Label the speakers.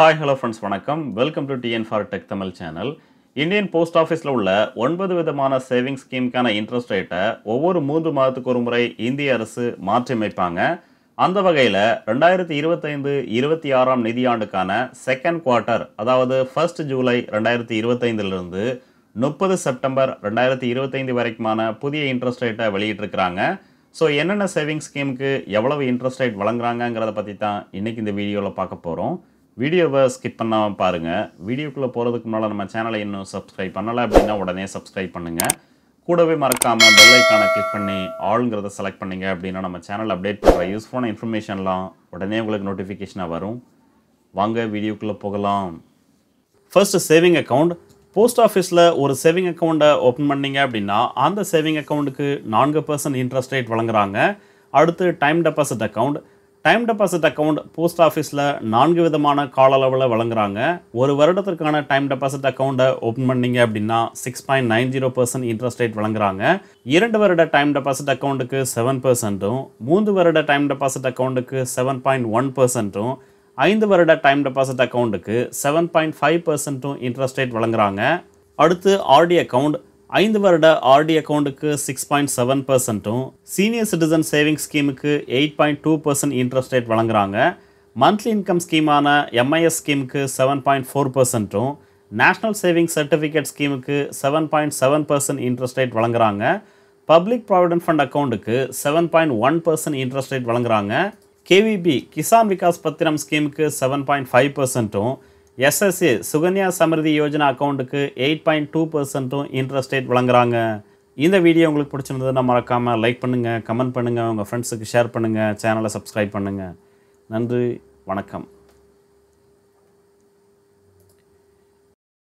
Speaker 1: Hi, hello friends, வணக்கம். Welcome to TN for Tech Tamil channel. Indian post ஆஃபீஸில் உள்ள 9 விதமான சேவிங்ஸ் ஸ்கீமுக்கான இன்ட்ரெஸ்ட் ரேட்டை ஒவ்வொரு 3 மாதத்துக்கு ஒரு முறை இந்திய அரசு மாற்றியமைப்பாங்க. அந்த வகையில் 2025-26 நிதியாண்டுக்கான செகண்ட் குவார்ட்டர், அதாவது 1 ஜூலை 2025 30 செப்டம்பர் 2025 வரைக்குமான புதிய இன்ட்ரெஸ்ட் ரேட்டை வெளியிட்டிருக்கிறாங்க. ஸோ என்னென்ன சேவிங்ஸ் ஸ்கீமுக்கு எவ்வளவு இன்ட்ரெஸ்ட் ரேட் வழங்குறாங்கிறத பற்றி தான் இன்றைக்கி இந்த வீடியோவில் பார்க்க போகிறோம். வீடியோவை ஸ்கிப் பண்ணாமல் பாருங்கள். வீடியோக்குள்ளே போகிறதுக்கு முன்னால் நம்ம சேனலை இன்னும் சப்ஸ்கிரைப் பண்ணலை அப்படின்னா உடனே சப்ஸ்கிரைப் பண்ணுங்கள். கூடவே மறக்காமல் பெல் ஐக்கானை கிளிக் பண்ணி ஆளுங்கிறத செலக்ட் பண்ணிங்க அப்படின்னா நம்ம சேனல் அப்டேட் பண்ணுற யூஸ்ஃபுல்லான இன்ஃபர்மேஷன்லாம் உடனே உங்களுக்கு நோட்டிஃபிகேஷனாக வரும். வாங்க வீடியோக்குள்ளே போகலாம். First saving account. போஸ்ட் ஆஃபீஸில் ஒரு சேவிங் அக்கௌண்ட்டை ஓப்பன் பண்ணிங்க அப்படின்னா அந்த சேவிங் அக்கௌண்ட்டுக்கு 4% இன்ட்ரெஸ்ட் ரேட் வழங்குறாங்க. அடுத்து time deposit account. Time deposit account post ஆஃபீஸில் 4 விதமான கால அளவில் வழங்குறாங்க. ஒரு வருடத்திற்கான டைம் டெபாசிட் அக்கௌண்ட்டை ஓப்பன் பண்ணிங்க அப்படின்னா 6.90% இன்ட்ரெஸ்ட் ரேட் வழங்குறாங்க. 2 வருட டைம் டெபாசிட் அக்கௌண்ட்டுக்கு 7%, 3 வருட டைம் டெபாசிட் அக்கௌண்ட்டுக்கு 7.1%, 5 வருட டைம் டெபாசிட் அக்கௌண்ட்டுக்கு 7.5% இன்ட்ரெஸ்ட் ரேட் வழங்குறாங்க. அடுத்து ஆர்டி அக்கௌண்ட். 5 வருட ஆர்டி அக்கௌண்ட்டுக்கு 6.7%, சீனியர் சிட்டிசன் சேவிங்ஸ் ஸ்கீமுக்கு 8.2% இன்ட்ரெஸ்ட் ரேட் வழங்குறாங்க. மந்த்லி இன்கம் ஸ்கீமான எம்ஐஎஸ் ஸ்கீமுக்கு 7.4%, நேஷனல் சேவிங்ஸ் சர்டிஃபிகேட் ஸ்கீமுக்கு 7.7% இன்ட்ரெஸ்ட் ரேட் வழங்குறாங்க. பப்ளிக் ப்ராவிடென்ட் ஃபண்ட் அக்கௌண்ட்டுக்கு 7.1% இன்ட்ரெஸ்ட் ரேட் வழங்குறாங்க. கேவிபி கிசான் விகாஸ் பத்திரம் ஸ்கீமுக்கு 7.5%, எஸ்எஸ்ஏ சுகன்யா சமிருதி யோஜனா அக்கௌண்ட்டுக்கு 8.2% இன்ட்ரெஸ்ட் ரேட் வழங்குறாங்க. இந்த வீடியோ உங்களுக்கு பிடிச்சிருந்ததுன்னா மறக்காமல் லைக் பண்ணுங்கள், கமெண்ட் பண்ணுங்கள், உங்கள் ஃப்ரெண்ட்ஸுக்கு ஷேர் பண்ணுங்கள், சேனலை சப்ஸ்கிரைப் பண்ணுங்கள். நன்றி, வணக்கம்.